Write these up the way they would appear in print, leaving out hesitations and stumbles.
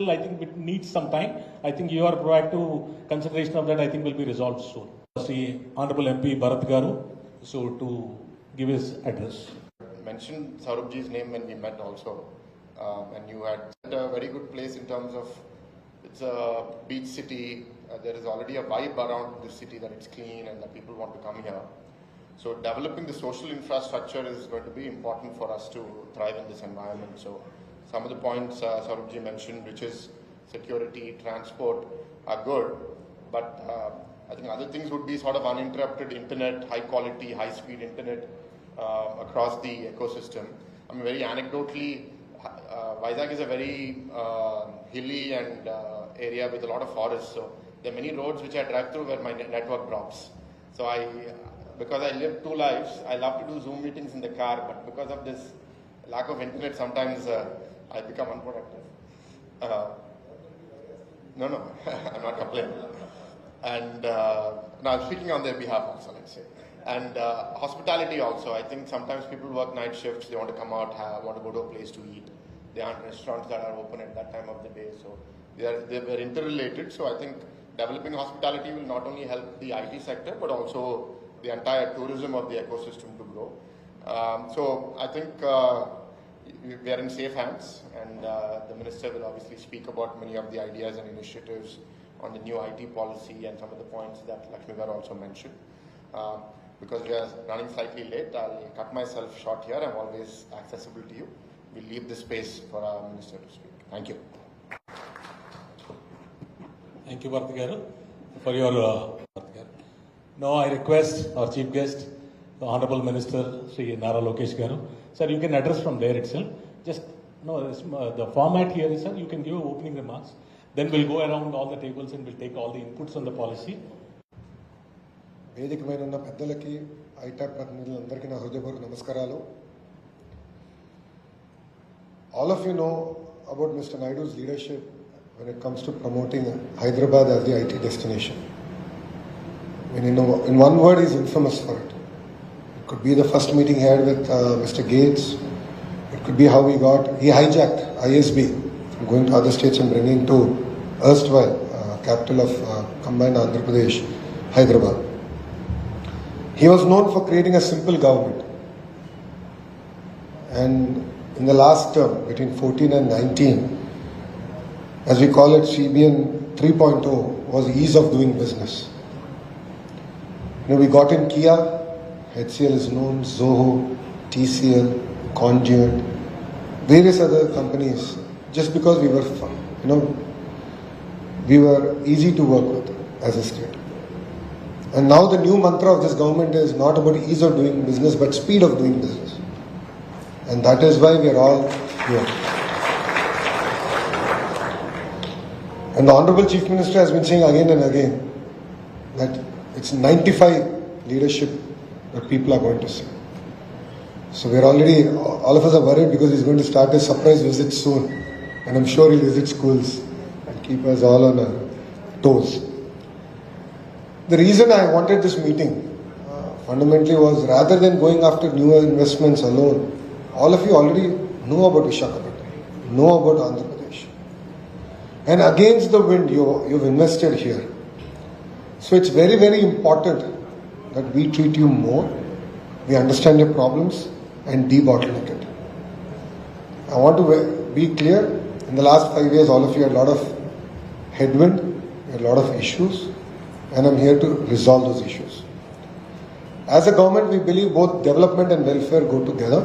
I think it needs some time. I think your proactive consideration of that, I think, will be resolved soon. Sri Honorable MP Bharat Garu, so to give his address. Mentioned Saurabhji's name when we met also, and you had a very good place in terms of it's a beach city. There is already a vibe around the city that it's clean and that people want to come here. So developing the social infrastructure is going to be important for us to thrive in this environment. So some of the points Saurabhji mentioned, which is security, transport, are good, but I think other things would be sort of uninterrupted internet, high quality, high speed internet across the ecosystem. I mean, very anecdotally, Vizag is a very hilly and area with a lot of forests. So there are many roads which I drive through where my network drops. So because I live two lives, I love to do Zoom meetings in the car, but because of this lack of internet, sometimes I become unproductive. No, I'm not complaining. And now I'm speaking on their behalf also, let's say. And hospitality also. I think sometimes people work night shifts, they want to come out, want to go to a place to eat. There aren't restaurants that are open at that time of the day, so they were interrelated. So I think developing hospitality will not only help the IT sector, but also the entire tourism of the ecosystem to grow. So I think we are in safe hands, and the minister will obviously speak about many of the ideas and initiatives on the new IT policy and some of the points that Lakshmi Garu also mentioned. Because we are running slightly late, I'll cut myself short here. I'm always accessible to you. We'll leave the space for our minister to speak. Thank you. Thank you, Bharat Garu, for your Now I request our chief guest, the Honorable Minister, Sri Nara Lokesh Garu. Sir, you can address from there itself. Just, the format here is, sir, you can give opening remarks. Then we'll go around all the tables and we'll take all the inputs on the policy. వేదికమైన ఉన్న పెద్దలకి ఐటాప్ ప్రతినిధులందరికీ నా హృదయపూర్వక నమస్కారాలు. All of you know about Mr. Naidu's leadership when it comes to promoting Hyderabad as the IT destination. When in one word, he's infamous for it. It could be the first meeting he had with Mr. Gates. It could be how he hijacked ISB from going to other states and bringing to erstwhile capital of combined Andhra Pradesh, Hyderabad. He was known for creating a simple government. And in the last term, between 14 and 19, as we call it, CBN 3.0 was ease of doing business. We got in Kia, HCL is known, Zoho, TCL, Conduit, various other companies, just because we were easy to work with as a state. And now the new mantra of this government is not about ease of doing business, but speed of doing business. And that is why we are all here. And the Honorable Chief Minister has been saying again and again that it's 95 leadership that people are going to see. So we're already, all of us are worried because he's going to start a surprise visit soon. And I'm sure he'll visit schools and keep us all on our toes. The reason I wanted this meeting fundamentally was, rather than going after newer investments alone, all of you already know about Visakhapatnam, know about Andhra Pradesh. And against the wind, you've invested here. So it's very, very important that we treat you more, we understand your problems and debottleneck it. I want to be clear, in the last 5 years, all of you had a lot of headwind, a lot of issues, and I'm here to resolve those issues. As a government, we believe both development and welfare go together.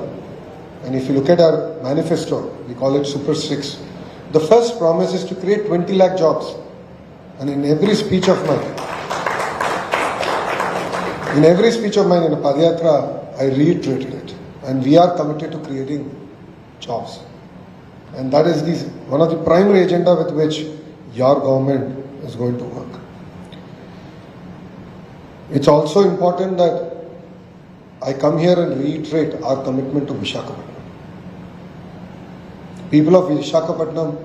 And if you look at our manifesto, we call it Super 6. The first promise is to create 20 lakh jobs. And in every speech of mine, in a Padyatra, I reiterated it. And we are committed to creating jobs. And that is one of the primary agenda with which your government is going to work. It's also important that I come here and reiterate our commitment to Visakhapatnam. People of Visakhapatnam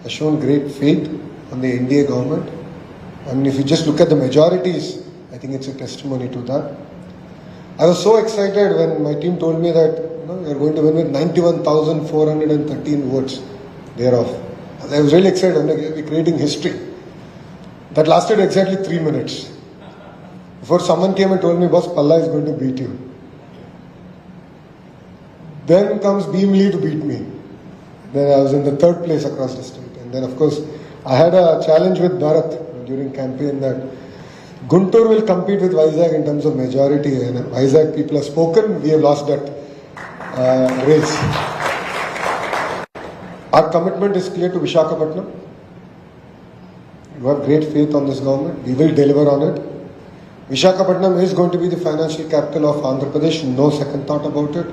have shown great faith on the NDA government. I mean, if you just look at the majorities, I think it's a testimony to that. I was so excited when my team told me that we are going to win with 91,413 votes thereof. I was really excited. I'm like, we're creating history. That lasted exactly 3 minutes. Before someone came and told me, boss, Palla is going to beat you. Then comes Beam Lee to beat me. Then I was in the 3rd place across the state. And then, of course, I had a challenge with Bharat during campaign that Guntur will compete with Vizag in terms of majority. And Vizag people have spoken. We have lost that race. Our commitment is clear to Visakhapatnam. You have great faith on this government. We will deliver on it. Visakhapatnam is going to be the financial capital of Andhra Pradesh. No second thought about it.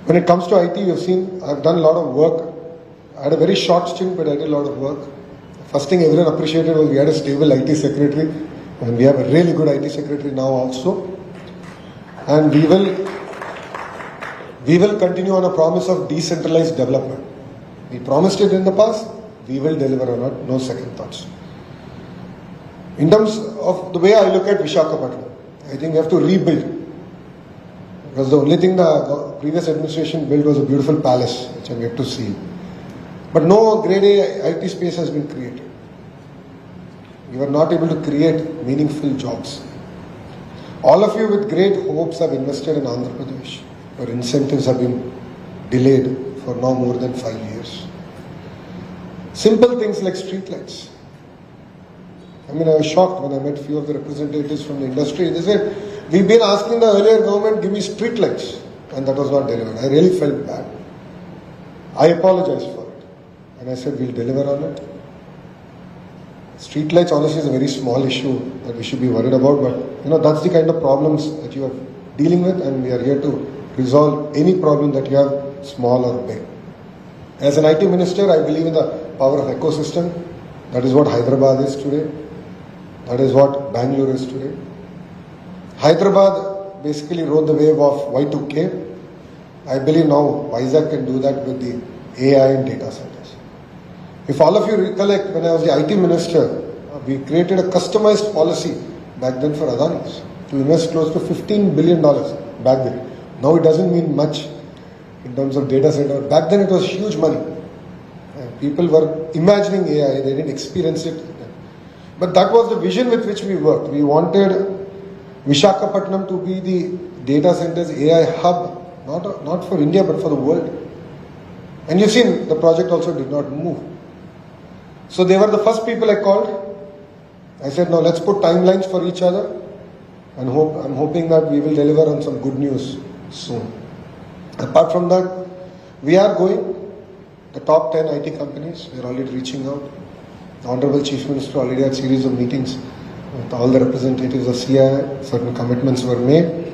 When it comes to IT, you've seen I've done a lot of work. I had a very short stint, but I did a lot of work. First thing everyone appreciated was we had a stable IT secretary, and we have a really good IT secretary now also. And we will continue on a promise of decentralized development. We promised it in the past. We will deliver on it. No second thoughts. In terms of the way I look at Visakhapatnam, I think we have to rebuild. Because the only thing the previous administration built was a beautiful palace, which I'm yet to see. But no grade A IT space has been created. We were not able to create meaningful jobs. All of you with great hopes have invested in Andhra Pradesh. Your incentives have been delayed for now more than 5 years. Simple things like streetlights. I mean, I was shocked when I met a few of the representatives from the industry. They said, we've been asking the earlier government, give me streetlights. And that was not delivered. I really felt bad. I apologized for it. And I said, we'll deliver on it. Streetlights, honestly, is a very small issue that we should be worried about. But, that's the kind of problems that you are dealing with. And we are here to resolve any problem that you have, small or big. As an IT minister, I believe in the power of ecosystem. That is what Hyderabad is today. That is what Bangalore is today. Hyderabad basically rode the wave of Y2K. I believe now Vizag can do that with the AI and data centers. If all of you recollect, when I was the IT minister, we created a customized policy back then for Adanis to invest close to $15 billion back then. Now it doesn't mean much in terms of data center. Back then it was huge money. And people were imagining AI, they didn't experience it. But that was the vision with which we worked. We wanted Visakhapatnam to be the data centers AI hub, not for India but for the world. And you've seen the project also did not move. So they were the first people I called. I said, now let's put timelines for each other, and I'm hoping that we will deliver on some good news soon. Apart from that, we are going. The top 10 IT companies, we're already reaching out. The Honorable Chief Minister already had a series of meetings with all the representatives of CI. Certain commitments were made.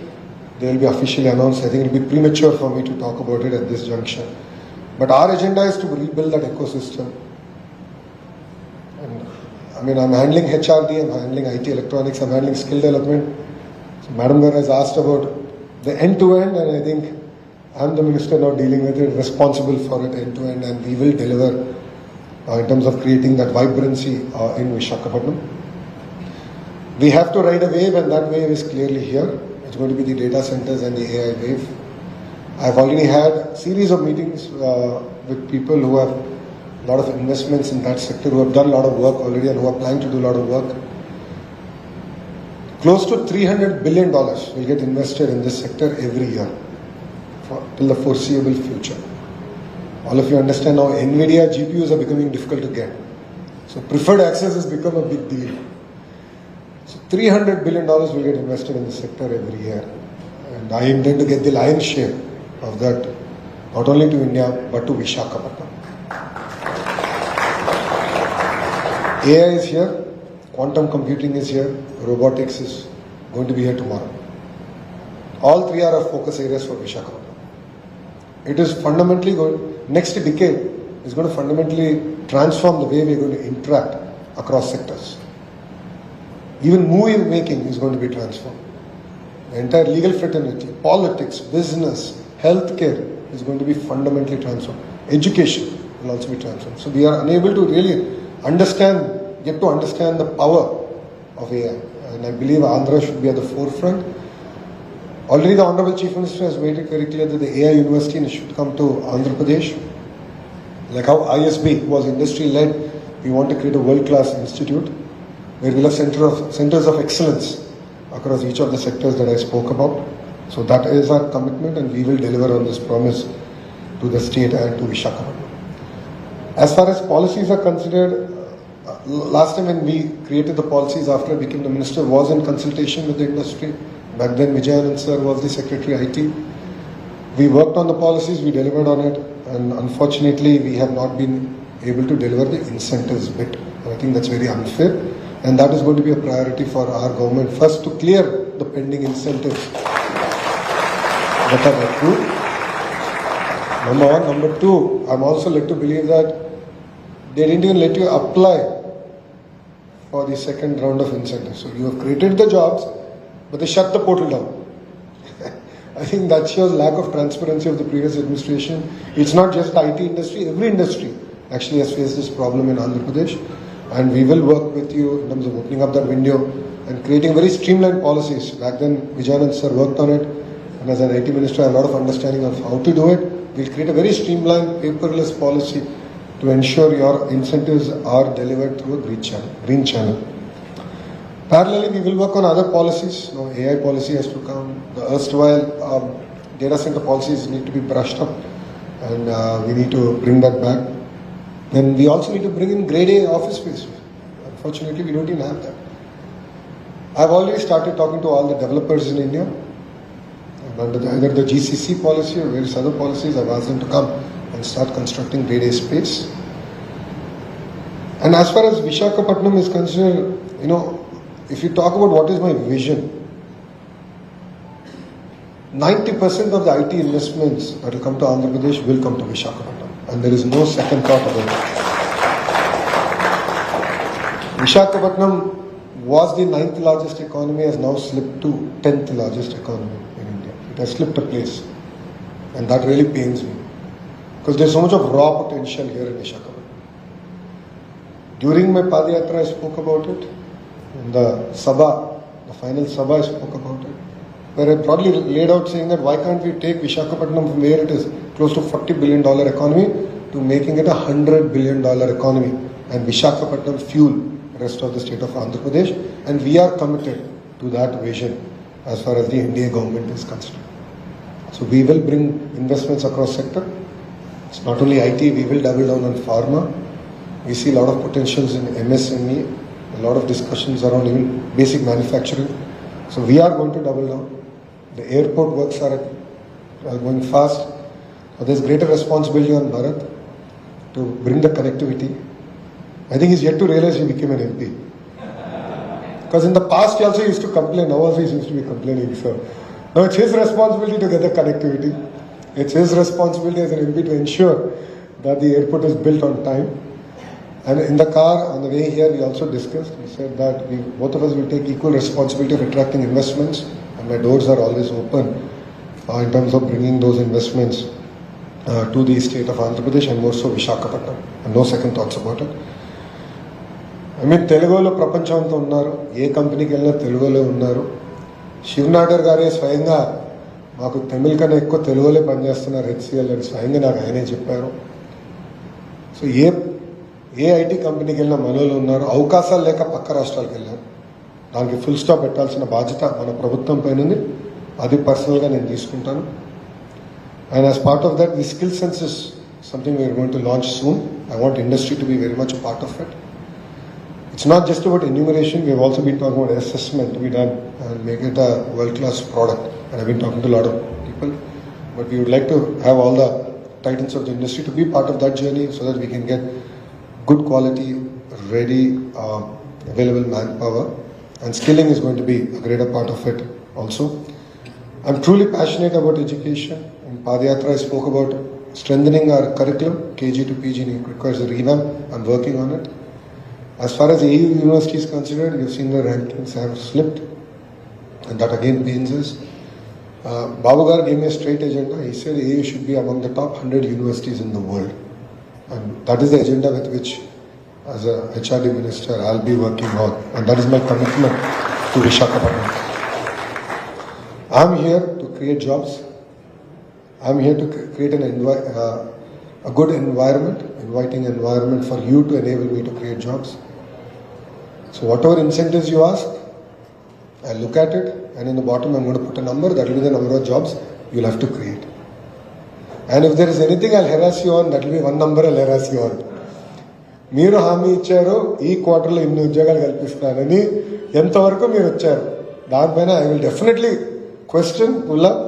They will be officially announced. I think it will be premature for me to talk about it at this juncture. But our agenda is to rebuild that ecosystem. And I'm handling HRD, I'm handling IT electronics, I'm handling skill development. So Madam Gar has asked about the end-to-end, and I think I'm the minister now dealing with it, responsible for it end-to-end, and we will deliver in terms of creating that vibrancy in Visakhapatnam. We have to ride a wave, and that wave is clearly here. It's going to be the data centers and the AI wave. I've already had a series of meetings with people who have a lot of investments in that sector, who have done a lot of work already and who are planning to do a lot of work. Close to $300 billion will get invested in this sector every year till the foreseeable future. All of you understand now NVIDIA GPUs are becoming difficult to get. So preferred access has become a big deal. So $300 billion will get invested in the sector every year. And I intend to get the lion's share of that, not only to India, but to Visakhapatnam. AI is here, quantum computing is here, robotics is going to be here tomorrow. All three are our focus areas for Visakhapatnam. It is fundamentally next decade is going to fundamentally transform the way we are going to interact across sectors. Even movie making is going to be transformed. The entire legal fraternity, politics, business, healthcare is going to be fundamentally transformed. Education will also be transformed. So we are unable to really get to understand the power of AI. And I believe Andhra should be at the forefront. Already the Honorable Chief Minister has made it very clear that the AI University should come to Andhra Pradesh. Like how ISB was industry-led, we want to create a world-class institute where we'll have centers of excellence across each of the sectors that I spoke about. So that is our commitment, and we will deliver on this promise to the state and to Visakhapatnam. As far as policies are considered, last time when we created the policies after I became the minister was in consultation with the industry. Back then Vijayanand sir was the Secretary IT. We worked on the policies, we delivered on it, and unfortunately we have not been able to deliver the incentives bit. And I think that's very unfair, and that is going to be a priority for our government. First, to clear the pending incentives that are approved. Number one. Number two, I'm also led to believe that they didn't even let you apply for the second round of incentives. So you have created the jobs, but they shut the portal down. I think that shows lack of transparency of the previous administration. It's not just the IT industry, every industry actually has faced this problem in Andhra Pradesh. And we will work with you in terms of opening up that window and creating very streamlined policies. Back then, Vijayanand sir worked on it. And as an IT minister, I have a lot of understanding of how to do it. We'll create a very streamlined, paperless policy to ensure your incentives are delivered through a green channel. Parallelly, we will work on other policies. Now, AI policy has to come. The erstwhile data center policies need to be brushed up, and we need to bring that back. Then we also need to bring in grade A office space. Unfortunately, we don't even have that. I've already started talking to all the developers in India. And under either the GCC policy or various other policies, I've asked them to come and start constructing grade A space. And as far as Visakhapatnam is concerned, if you talk about what is my vision, 90% of the IT investments that will come to Andhra Pradesh will come to Visakhapatnam. And there is no second thought about it. Visakhapatnam was the 9th largest economy, has now slipped to 10th largest economy in India. It has slipped a place. And that really pains me. Because there's so much of raw potential here in Visakhapatnam. During my Padayatra, I spoke about it. In the Sabha, the final Sabha, I spoke about it. Where I broadly laid out saying that why can't we take Visakhapatnam from where it is, close to $40 billion economy, to making it a $100 billion economy, and Visakhapatnam fuel the rest of the state of Andhra Pradesh. And we are committed to that vision as far as the NDA government is concerned. So we will bring investments across sector. It's not only IT, we will double down on pharma. We see a lot of potentials in MSME, a lot of discussions around even basic manufacturing. So we are going to double down. The airport works are going fast. But there's greater responsibility on Bharat to bring the connectivity. I think he's yet to realize he became an MP. Because in the past he also used to complain, now also he seems to be complaining. So now it's his responsibility to get the connectivity. It's his responsibility as an MP to ensure that the airport is built on time. And in the car, on the way here, we also discussed, we said that both of us will take equal responsibility of attracting investments, and my doors are always open in terms of bringing those investments to the state of Andhra Pradesh and more so Visakhapatnam. And no second thoughts about it. I mean, Telugulo prapanchanto unnaru, ఏ కంపెనీకి వెళ్ళినా తెలుగులో ఉన్నారు. శివనాగర్ గారే స్వయంగా మాకు తమిళ కన్నా ఎక్కువ తెలుగులో పనిచేస్తున్నారు హెచ్సిఎల్ అని స్వయంగా నాకు ఆయనే చెప్పారు. సో ఏ ఐటీ కంపెనీకి వెళ్ళినా మనలో ఉన్నారు. అవకాశాలు లేక పక్క రాష్ట్రాలకు వెళ్ళారు. దానికి ఫుల్ స్టాప్ పెట్టాల్సిన బాధ్యత మన ప్రభుత్వం పైన ఉంది. అది పర్సనల్గా నేను తీసుకుంటాను. And as part of that, the skill sense is something we are going to launch soon. I want industry to be very much a part of it. It's not just about enumeration. We have also been talking about assessment to be done and make it a world-class product. And I've been talking to a lot of people. But we would like to have all the titans of the industry to be part of that journey so that we can get good quality, ready, available manpower. And skilling is going to be a greater part of it also. I'm truly passionate about education. In Padayatra, I spoke about strengthening our curriculum. KG to PG requires a revamp. I'm working on it. As far as AU University is considered, you've seen the rankings have slipped. And that again pains us. Babu Gar gave me a straight agenda. He said AU should be among the top 100 universities in the world. And that is the agenda with which, as a HRD minister, I'll be working on. And that is my commitment to Visakhapatnam. I'm here to create jobs. I'm here to create a good environment, inviting environment for you to enable me to create jobs. So whatever incentives you ask, I'll look at it, and in the bottom I'm going to put a number. That will be the number of jobs you'll have to create. And if there is anything I'll harass you on, that will be one number I'll harass you on. మీరు హామీ ఇచ్చారు ఈ క్వార్టర్లో ఇన్ని ఉద్యోగాలు కల్పిస్తానని ఎంతవరకు మీరు వచ్చారు దానిపైన I will definitely question pull up.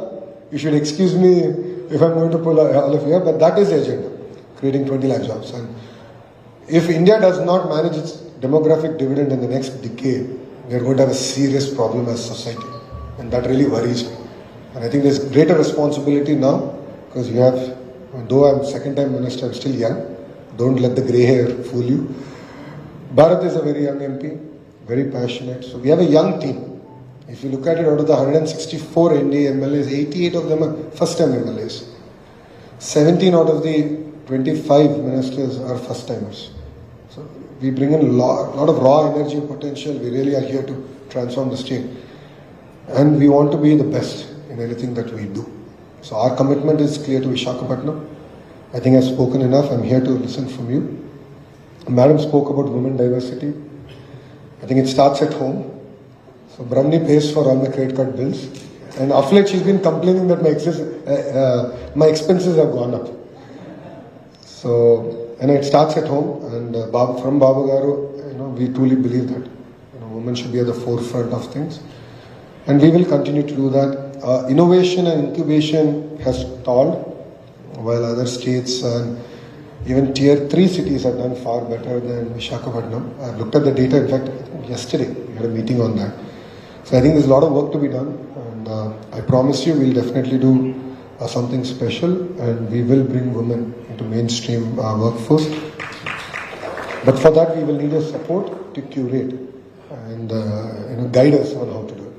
You should excuse me if I'm going to pull all of you, but that is the agenda, creating 20 lakh jobs. And if India does not manage its demographic dividend in the next decade, we are going to have a serious problem as a society, and that really worries me. And I think there's greater responsibility now, because you have, though I'm second-time minister, I'm still young. Don't let the grey hair fool you. Bharat is a very young MP, very passionate. So we have a young team. If you look at it, out of the 164 NDA MLAs, 88 of them are first-time MLAs. 17 out of the 25 ministers are first-timers. So we bring in a lot of raw energy potential. We really are here to transform the state. And we want to be the best in anything that we do. So our commitment is clear to Visakhapatnam. I think I've spoken enough. I'm here to listen from you. Madam spoke about women diversity. I think it starts at home. So Brahmani pays for all my credit card bills, and of late she's been complaining that my expenses have gone up. So, and it starts at home, and from Babu Garu, we truly believe that women should be at the forefront of things, and we will continue to do that. Innovation and incubation has stalled, while other states and even tier 3 cities have done far better than Visakhapatnam. I've looked at the data. In fact, yesterday we had a meeting on that. So I think there's a lot of work to be done, and I promise you we'll definitely do something special, and we will bring women into mainstream workforce. But for that we will need your support to curate and guide us on how to do it.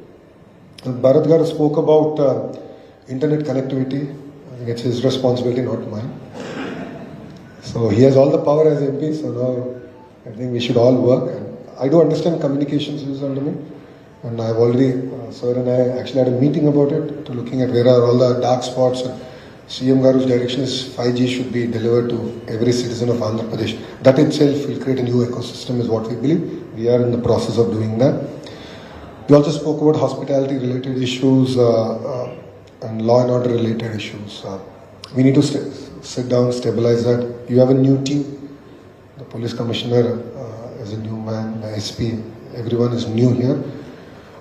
And Bharat Garu spoke about internet connectivity. I think it's his responsibility, not mine. So he has all the power as MP, so now I think we should all work. And I do understand communications is under me. And I've already, sir and I actually had a meeting about it, to looking at where are all the dark spots. And CM Garu's direction is 5G should be delivered to every citizen of Andhra Pradesh. That itself will create a new ecosystem, is what we believe. We are in the process of doing that. We also spoke about hospitality related issues and law and order related issues. We need to sit down, stabilize that. You have a new team. The police commissioner is a new man, the SP, everyone is new here.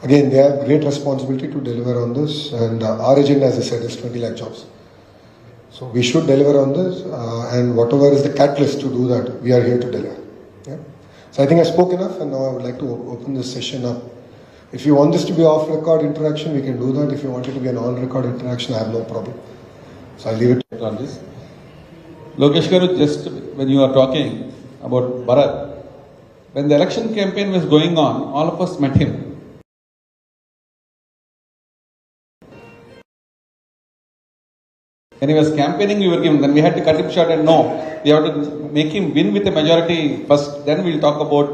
Again, they have great responsibility to deliver on this, and our agenda, as I said, is 20 lakh jobs. So we should deliver on this, and whatever is the catalyst to do that, we are here to deliver. Yeah? So I think I spoke enough, and now I would like to open this session up. If you want this to be off-record interaction, we can do that. If you want it to be an on-record interaction, I have no problem. So I'll leave it on this. Lokesh Garu, just when you are talking about Bharat, when the election campaign was going on, all of us met him. When he was campaigning, we were given, then we had to cut him short and no, we have to make him win with a majority first, then we'll talk about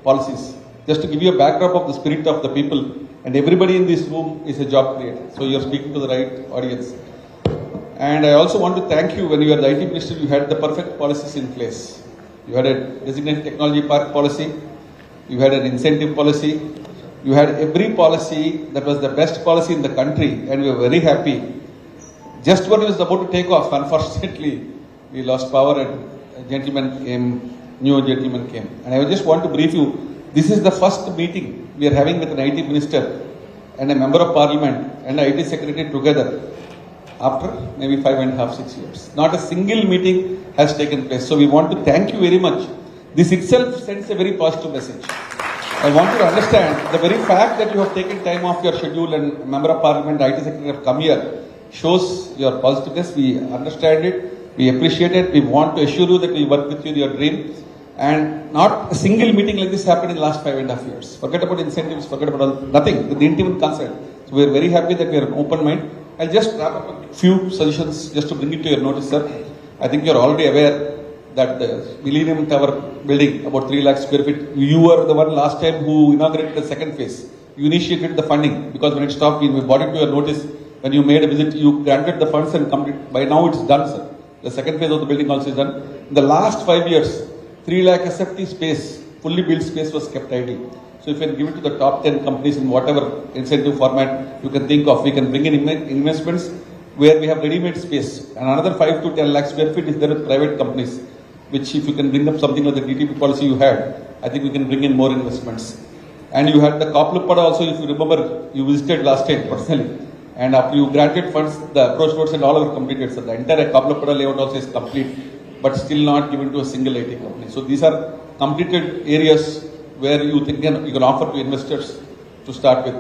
policies. Just to give you a backdrop of the spirit of the people, and everybody in this room is a job creator. So you're speaking to the right audience. And I also want to thank you, when you were the IT minister, you had the perfect policies in place. You had a designated technology park policy, you had an incentive policy, you had every policy that was the best policy in the country, and we were very happy. Just when it was about to take off, unfortunately, we lost power and a gentleman came, new gentleman came. And I just want to brief you, this is the first meeting we are having with an IT minister and a member of parliament and an IT secretary together after maybe 5.5, 6 years. Not a single meeting has taken place. So we want to thank you very much. This itself sends a very positive message. I want you to understand the very fact that you have taken time off your schedule and member of parliament, IT secretary have come here, shows your positiveness. We understand it, we appreciate it. We want to assure you that we work with you in your dream. And not a single meeting like this happened in the last 5.5 years. Forget about incentives, forget about nothing. They didn't even consider. So we are very happy that we are an open mind. I'll just wrap up a few suggestions just to bring it to your notice, sir. I think you're already aware that the Millennium Tower building, about 3 lakh square feet, you were the one last time who inaugurated the second phase. You initiated the funding, because when it stopped, we brought it to your notice. When you made a visit, you granted the funds and completed. By now it's done, sir. The second phase of the building also is done. In the last 5 years, 3 lakh SFT space, fully built space was kept idle. So if you can give it to the top 10 companies in whatever incentive format you can think of, we can bring in investments where we have ready-made space. And another 5 to 10 lakh square feet is there with private companies, which if you can bring up something like the DTP policy you had, I think we can bring in more investments. And you had the Kapluppada also, if you remember, you visited last time personally. And after you granted funds, the approach roads and all are completed. So the entire Kapluppada layout also is complete, but still not given to a single IT company. So these are completed areas where you think you can offer to investors to start with.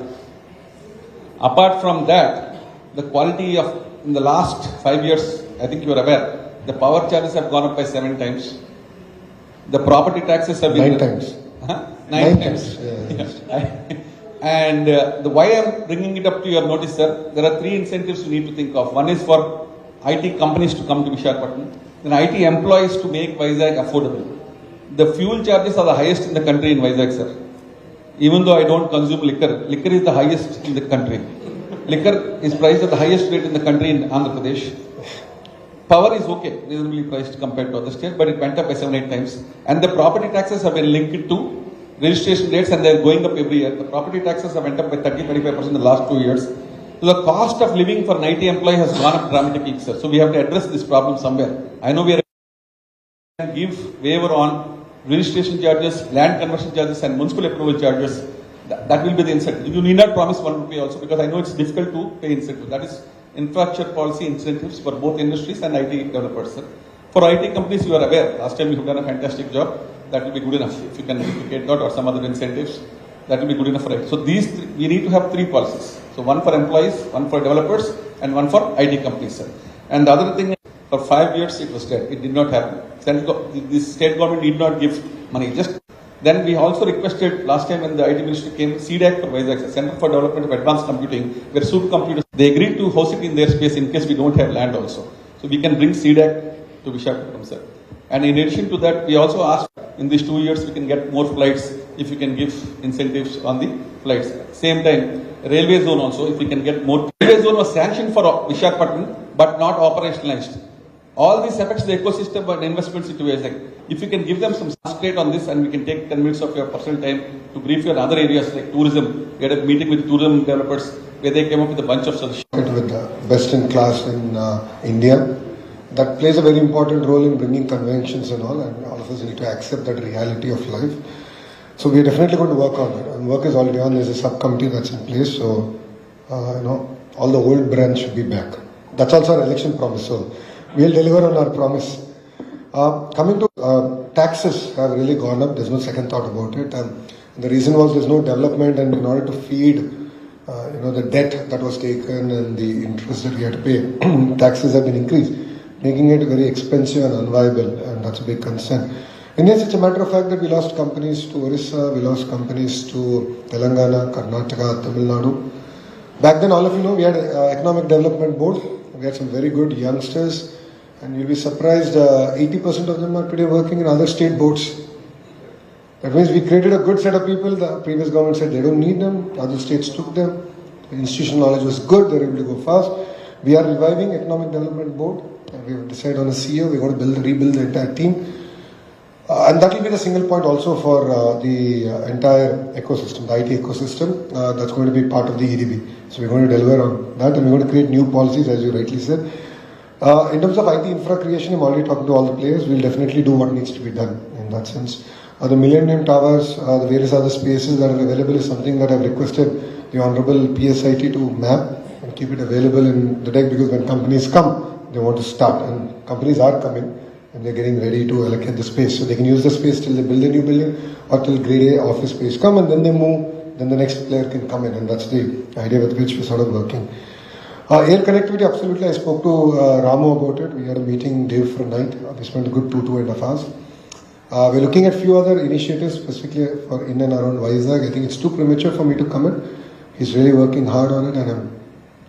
Apart from that, the quality of in the last 5 years, I think you are aware, the power charges have gone up by 7 times. The property taxes have been 9 times. Huh? 9 times. Yeah. And why I am bringing it up to your notice, sir, there are 3 incentives you need to think of. One is for IT companies to come to Visakhapatnam, then IT employees to make Vizag affordable. The fuel charges are the highest in the country in Vizag, sir. Even though I don't consume liquor, liquor is the highest in the country. Liquor is priced at the highest rate in the country in Andhra Pradesh. Power is okay, reasonably priced compared to other states, but it went up by 7-8 times. And the property taxes have been linked to registration rates and they are going up every year. The property taxes have went up by 30-35% in the last 2 years. So the cost of living for an IT employee has gone up dramatically, sir. So we have to address this problem somewhere. I know we are give waiver on registration charges, land conversion charges and municipal approval charges. That will be the incentive. You need not promise 1 rupee also because I know it's difficult to pay incentive. That is infrastructure policy incentives for both industries and IT developers, sir. For IT companies, you are aware. Last time you have done a fantastic job. That will be good enough. If you can duplicate that or some other incentives, that will be good enough for it. So we need to have 3 policies. So 1 for employees, 1 for developers, and 1 for IT companies, sir. And the other thing, for 5 years it was dead. It did not happen. The state government did not give money. Then we also requested last time when the IT minister came, CDAC for Vizag, Center for Development of Advanced Computing, where supercomputers, they agreed to host it in their space in case we don't have land also. So we can bring CDAC to Visakhapatnam, sir. And in addition to that, we also asked in these 2 years we can get more flights if we can give incentives on the flights. Same time, railway zone also, if we can get more. Railway zone was sanctioned for Visakhapatnam but not operationalized. All this affects the ecosystem and investments into Vizag. If you can give them some straight on this and we can take 10 minutes of your personal time to brief you on other areas like tourism. We had a meeting with tourism developers where they came up with a bunch of solutions. With the best in class in India, that plays a very important role in bringing conventions and all of us need to accept that reality of life. So we are definitely going to work on it. And work is already on. There's a subcommittee that's in place. So, all the old brands should be back. That's also our election promise. So, we'll deliver on our promise. Coming to taxes have really gone up. There's no second thought about it. The reason was there's no development, and in order to feed, the debt that was taken and the interest that we had to pay, taxes have been increased, making it very expensive and unviable, and that's a big concern. And yes, it's a matter of fact that we lost companies to Orissa, we lost companies to Telangana, Karnataka, Tamil Nadu. Back then, all of you know, we had Economic Development Board. We had some very good youngsters, and you'll be surprised, 80% of them are today working in other state boards. That means we created a good set of people. The previous government said they don't need them. Other states took them. The institutional knowledge was good. They were able to go fast. We are reviving Economic Development Board. And we have decided on a CEO. We're going to rebuild the entire team. And that will be the single point also for the entire ecosystem, the IT ecosystem. That's going to be part of the EDB. So we're going to deliver on that, and we're going to create new policies, as you rightly said. In terms of IT infra creation, I'm already talking to all the players. We'll definitely do what needs to be done in that sense. The Millennium Towers, the various other spaces that are available is something that I've requested the Honorable PSIT to map and keep it available in the deck, because when companies come, they want to start, and companies are coming and they're getting ready to allocate the space. So they can use the space till they build a new building or till grade A office space come, and then they move, then the next player can come in, and that's the idea with which we're sort of working. Air connectivity, absolutely. I spoke to Ramu about it. We had a meeting day for night. We spent a good 2.5 hours. We're looking at a few other initiatives specifically for in and around Vizag. I think it's too premature for me to comment. He's really working hard on it, and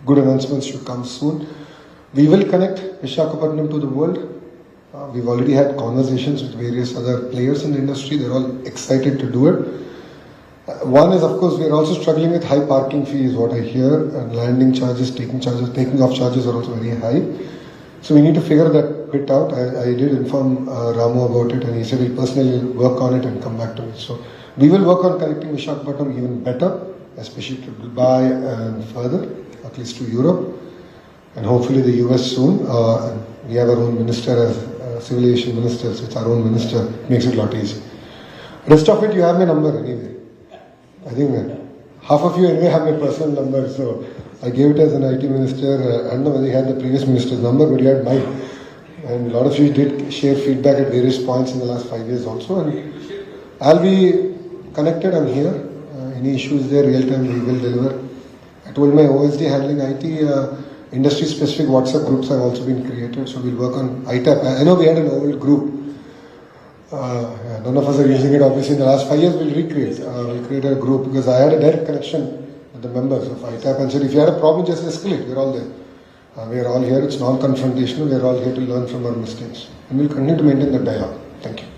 good announcements should come soon. We will connect Visakhapatnam to the world. We've already had conversations with various other players in the industry. They're all excited to do it. One is, of course, we're also struggling with high parking fees, what I hear, and landing charges, taking off charges are also very high. So we need to figure that bit out. I did inform Ramu about it, and he said he'll personally work on it and come back to me. So we will work on connecting Visakhapatnam even better, especially to Dubai and further, at least to Europe, and hopefully the US soon. We have our own minister as civil aviation minister, so it's our own minister. It makes it a lot easier. Rest of it, you have my number anyway. I think half of you anyway have my personal number, so I gave it as an IT minister. I don't know whether you had the previous minister's number, but you had mine. And a lot of you did share feedback at various points in the last 5 years also. And I'll be connected, I'm here. Any issues there, real time, we will deliver. I told my OSD handling IT, industry-specific WhatsApp groups have also been created, so we'll work on ITAP. I know we had an old group. None of us are using it obviously in the last 5 years. We'll recreate. We'll create a group because I had a direct connection with the members of ITAP and said, if you had a problem, just escalate. We're all there. We're all here. It's non-confrontational. We're all here to learn from our mistakes. And we'll continue to maintain that dialogue. Thank you.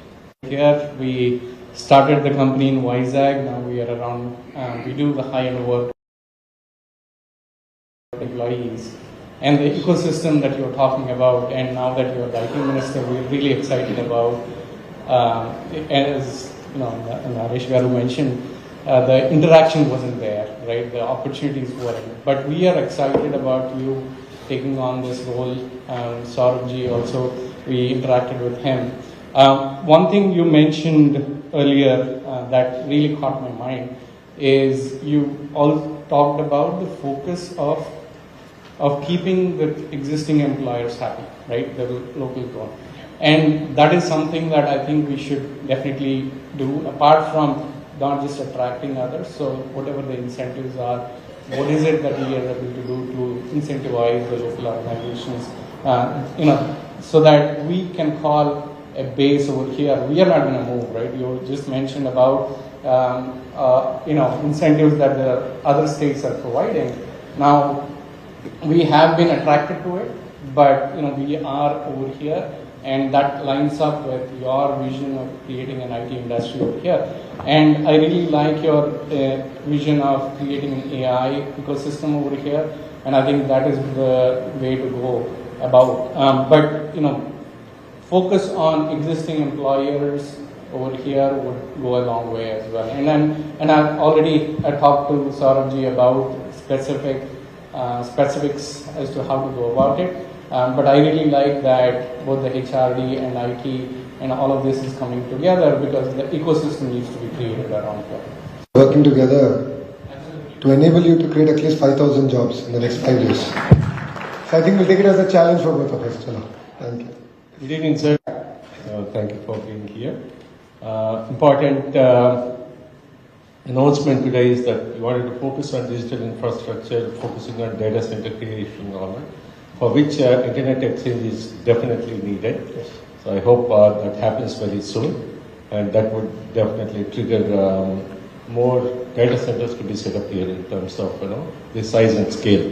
Here we started the company in Vizag. Now we are around, we do the high-end work employees. And the ecosystem that you're talking about, and now that you're the IT minister, we're really excited about. As you know, Naresh Garu mentioned, the interaction wasn't there, right? The opportunities weren't. But we are excited about you taking on this role. Saurabh also, we interacted with him. One thing you mentioned earlier that really caught my mind is you all talked about the focus of keeping the existing employers happy, right? The local one. And that is something that I think we should definitely do, apart from not just attracting others. So whatever the incentives are, what is it that we are able to do to incentivize the local organizations, so that we can call a base over here. We are not going to move, right? You just mentioned about, incentives that the other states are providing. Now, we have been attracted to it, but we are over here. And that lines up with your vision of creating an IT industry over here. And I really like your vision of creating an AI ecosystem over here. And I think that is the way to go about. But focus on existing employers over here would go a long way as well. And I've already talked to Saurabh about specifics as to how to go about it. But I really like that both the HRD and IT and all of this is coming together because the ecosystem needs to be created around here. Working together to enable you to create at least 5,000 jobs in the next 5 years. So I think we'll take it as a challenge for both of us. Thank you. Good evening, sir. Thank you for being here. Important announcement today is that we wanted to focus on digital infrastructure, focusing on data center creation and all that, for which internet exchange is definitely needed. Yes. So I hope that happens very soon, and that would definitely trigger more data centers to be set up here in terms of the size and scale.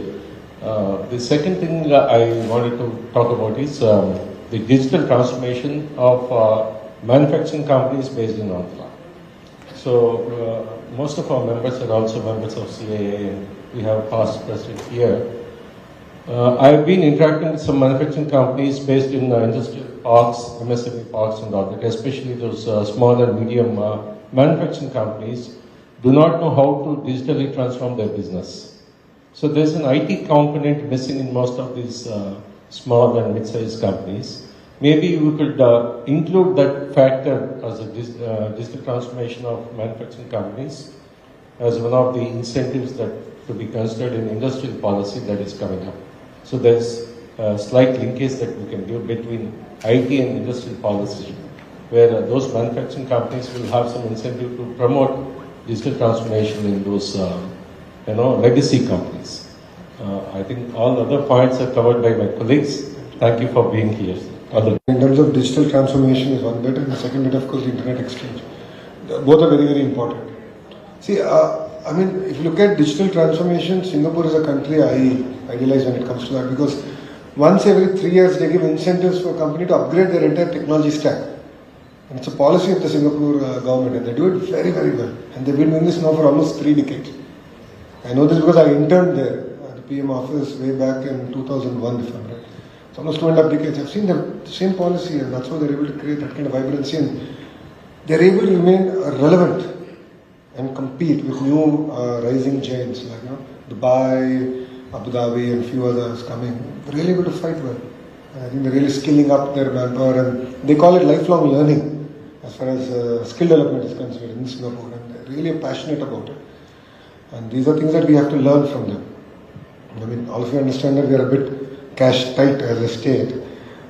The second thing I wanted to talk about is the digital transformation of manufacturing companies based in Andhra. So most of our members are also members of CAA, and we have past president here. I've been interacting with some manufacturing companies based in industrial parks, MSME parks and all that, especially those small and medium manufacturing companies do not know how to digitally transform their business. So there's an IT component missing in most of these small and mid-sized companies. Maybe we could include that factor as a digital transformation of manufacturing companies as one of the incentives that to be considered in industrial policy that is coming up. So there's a slight linkage that we can do between IT and industrial policy, where those manufacturing companies will have some incentive to promote digital transformation in those legacy companies. I think all other points are covered by my colleagues. Thank you for being here. In terms of digital transformation is one bit, and the second bit, of course, the internet exchange. Both are very, very important. See, if you look at digital transformation, Singapore is a country I idealize when it comes to that, because once every 3 years they give incentives for a company to upgrade their entire technology stack. And it's a policy of the Singapore government, and they do it very, very well. And they've been doing this now for almost 3 decades. I know this because I interned there at the PM office way back in 2001, if I'm right. It's almost 2.5 decades. I've seen the same policy, and that's how they're able to create that kind of vibrancy, and they're able to remain relevant and compete with new rising giants like Dubai, Abu Dhabi, and a few others coming. They're really able to fight well. I think they're really skilling up their manpower, and they call it lifelong learning as far as skill development is concerned in Singapore, and they're really passionate about it. And these are things that we have to learn from them. I mean, all of you understand that we are a bit cash tight as a state,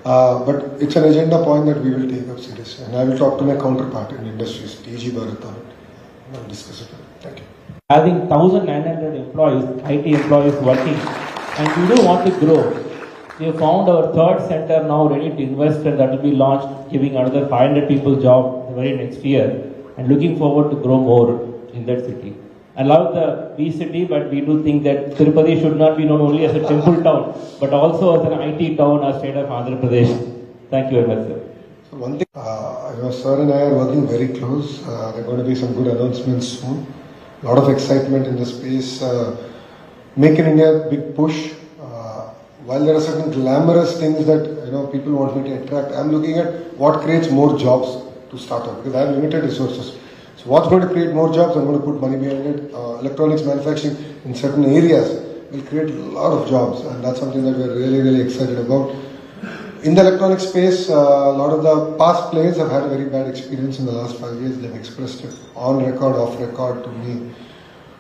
but it's an agenda point that we will take up seriously. And I will talk to my counterpart in industries, TG Bharat, and I'll discuss it. Thank you. Having 1,900 employees, IT employees working, and we do want to grow. We have found our third center now ready to invest, and that will be launched, giving another 500 people job the very next year, and looking forward to grow more in that city. I love the B city, but we do think that Tirupati should not be known only as a temple town, but also as an IT town, our state of Andhra Pradesh. Thank you very much, sir. So one thing, sir and I are working very close. There are going to be some good announcements soon. A lot of excitement in the space. Make in India, big push. While there are certain glamorous things that people want me to attract, I'm looking at what creates more jobs to start up, because I have limited resources. So what's going to create more jobs? I'm going to put money behind it. Electronics manufacturing in certain areas will create a lot of jobs, and that's something that we're really, really excited about. In the electronic space, a lot of the past players have had a very bad experience in the last 5 years. They've expressed it on record, off record to me,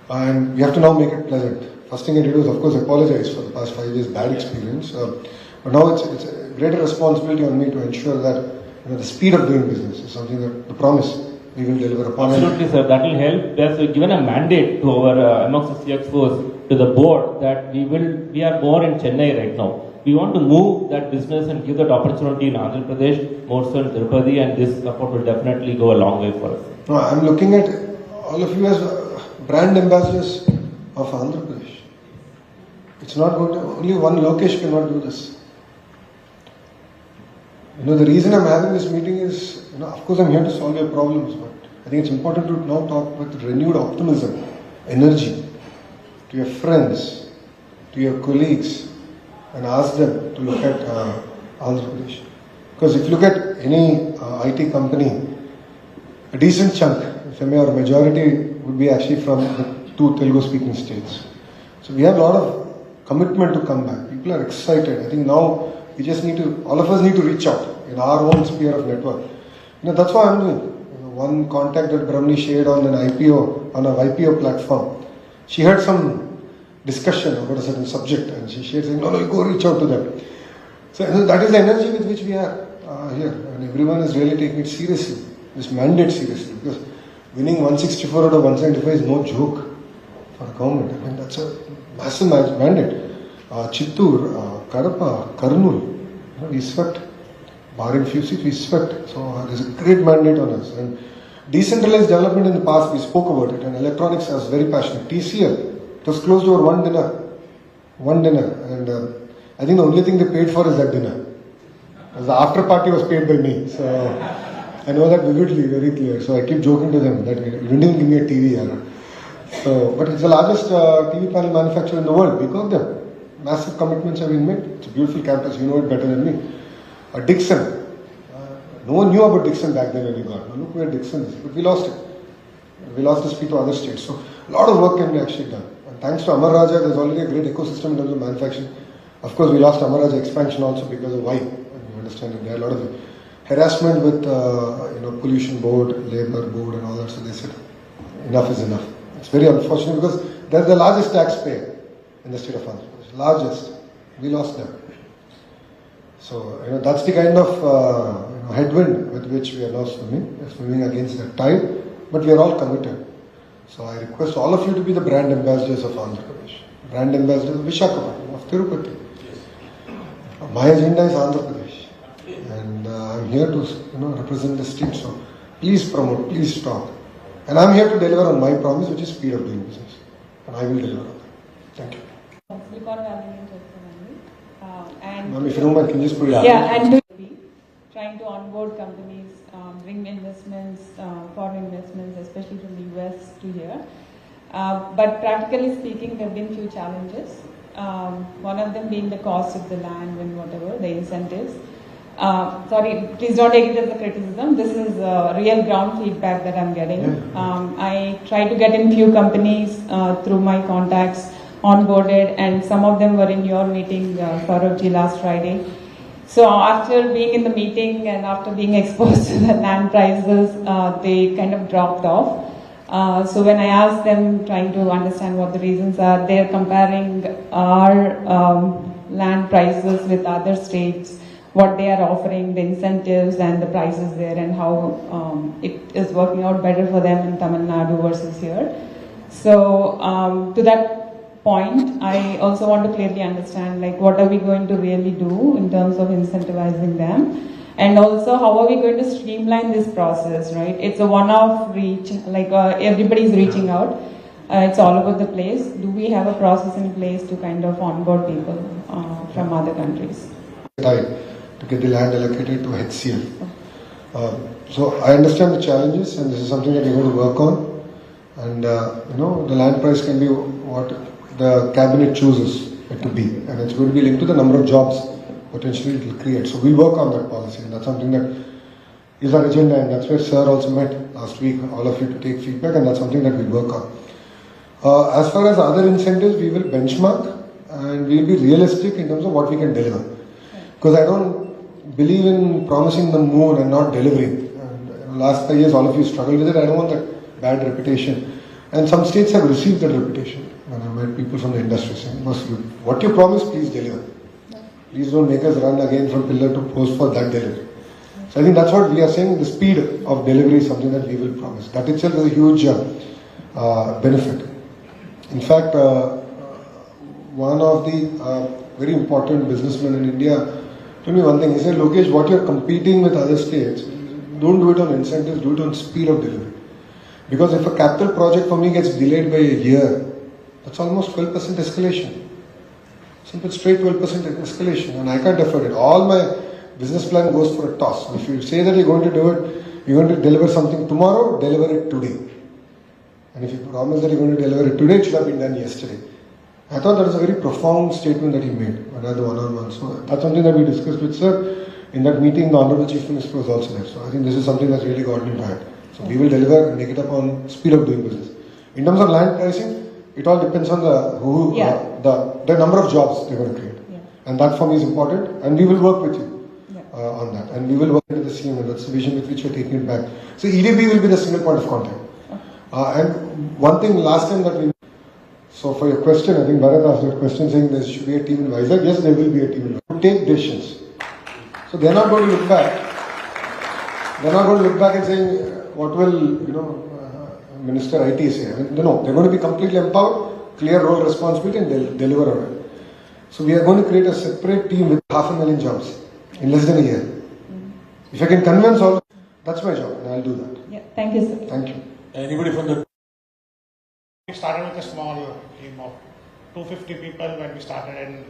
and we have to now make it pleasant. First thing I did was, of course, apologize for the past 5 years' bad experience. But now it's a greater responsibility on me to ensure that the speed of doing business is something that the promise we will deliver upon. Absolutely, sir. That will help. There's given a mandate to our amongst the CXOs, to the board, that we are more in Chennai right now. We want to move that business and give that opportunity in Andhra Pradesh, more so in Tirupati, and this support will definitely go a long way for us. No, I'm looking at all of you as brand ambassadors of Andhra Pradesh. It's not going to, only one Lokesh cannot do this. The reason I'm having this meeting is, of course I'm here to solve your problems, but I think it's important to now talk with renewed optimism, energy, to your friends, to your colleagues, and ask them to look at Andhra Pradesh. Because if you look at any IT company, a decent chunk, if I may, or majority would be actually from the 2 Telugu-speaking states. So we have a lot of commitment to come back. People are excited. I think now we just need to, all of us need to reach out in our own sphere of network. That's what I'm doing. One contact that Brahmani shared on an IPO, on a IPO platform. She heard some discussion about a certain subject, and she shared saying, no, go reach out to them. So that is the energy with which we are here, and everyone is really taking it seriously, this mandate seriously, because winning 164 out of 175 is no joke for a government. I mean, that's a massive mandate. Chittur, Kadapa, Karnool, we swept. Barring few seats, we swept. So there's a great mandate on us. And decentralized development in the past, we spoke about it, and electronics, I was very passionate. TCL, it was closed over one dinner. And I think the only thing they paid for is that dinner. The after party was paid by me. So I know that vividly, very clear. So I keep joking to them that you didn't even give me a TV. But it's the largest TV panel manufacturer in the world. We got them. Massive commitments have been made. It's a beautiful campus. You know it better than me. Dixon. No one knew about Dixon back then when we got. Now look where Dixon is. But we lost it. We lost the speed to other states. So a lot of work can be actually done. And thanks to Amar Raja, there's already a great ecosystem in terms of manufacturing. Of course, we lost Amar Raja expansion also because of why. You understand it. There are a lot of harassment with pollution board, labor board, and all that. So they said enough is enough. It's very unfortunate because they're the largest taxpayer in the state of Andhra Pradesh. Largest. We lost them. So, that's the kind of headwind with which we are now swimming. We are swimming against the tide, but we are all committed. So I request all of you to be the brand ambassadors of Andhra Pradesh. Brand ambassadors of Visakhapatnam, of Tirupati. My agenda is Andhra Pradesh. And I'm here to represent the state. So please promote, please talk. And I'm here to deliver on my promise, which is speed of doing business. And I will deliver on that. Thank you. Ma'am, if you don't mind, can you just put it out? Yeah, and trying to onboard companies, bring investments, foreign investments, especially from the US to here. But practically speaking, there have been few challenges. One of them being the cost of the land and whatever, the incentives. Sorry, please don't take it as a criticism. This is real ground feedback that I'm getting. I tried to get in few companies through my contacts, onboarded, and some of them were in your meeting, Saurabh last Friday. So after being in the meeting and after being exposed to the land prices, they kind of dropped off. So when I asked them, trying to understand what the reasons are, they're comparing our land prices with other states, what they are offering, the incentives and the prices there, and how it is working out better for them in Tamil Nadu versus here. So to that point, I also want to clearly understand, like, what are we going to really do in terms of incentivizing them? And also, how are we going to streamline this process, right? It's a one-off reach, like everybody's reaching out. It's all over the place. Do we have a process in place to kind of onboard people from other countries? To get the land allocated to HCL. So I understand the challenges, and this is something that we're going to work on. And the land price can be what the cabinet chooses it to be, and it's going to be linked to the number of jobs potentially it will create. So we'll work on that policy, and that's something that is our agenda, and that's where Sir also met last week, all of you, to take feedback, and that's something that we'll work on. As far as other incentives, we will benchmark and we'll be realistic in terms of what we can deliver. Because I don't believe in promising the moon and not delivering. And last 5 years, all of you struggled with it. I don't want that bad reputation. And some states have received that reputation. When I met people from the industry saying, what you promise, please deliver. Please don't make us run again from pillar to post for that delivery. So I think that's what we are saying. The speed of delivery is something that we will promise. That itself is a huge benefit. In fact, one of the very important businessmen in India told me one thing. He said, Lokesh, what you're competing with other states, don't do it on incentives, do it on speed of delivery. Because if a capital project for me gets delayed by a year, that's almost 12% escalation. Simple straight 12% escalation, and I can't afford it. All my business plan goes for a toss. If you say that you're going to do it, you're going to deliver something tomorrow, deliver it today. And if you promise that you're going to deliver it today, it should have been done yesterday. I thought that was a very profound statement that he made when I had the one-on-one. So that's something that we discussed with Sir. In that meeting, the Honorable Chief Minister was also there. So I think this is something that's really gotten into hand. So we will deliver and make it up on speed of doing business. In terms of land pricing, it all depends on the number of jobs they're going to create. Yeah. And that for me is important. And we will work with you on that. And we will work with the CM, and that's the vision with which we're taking it back. So EDB will be the single point of contact. And one thing last time that we... So for your question, I think Bharat asked that question saying there should be a team in Vizag. Yes, there will be a team in Vizag. Take decisions. So they're not going to look back. They're not going to look back and saying, what will, Minister IT say? I mean, no, they're going to be completely empowered, clear role responsibility, and they'll deliver on it. So we are going to create a separate team with 500,000 jobs in less than a year. If I can convince all, that's my job, and I'll do that. Yeah, thank you, sir. Thank you. Anybody from the... We started with a small team of 250 people when we started in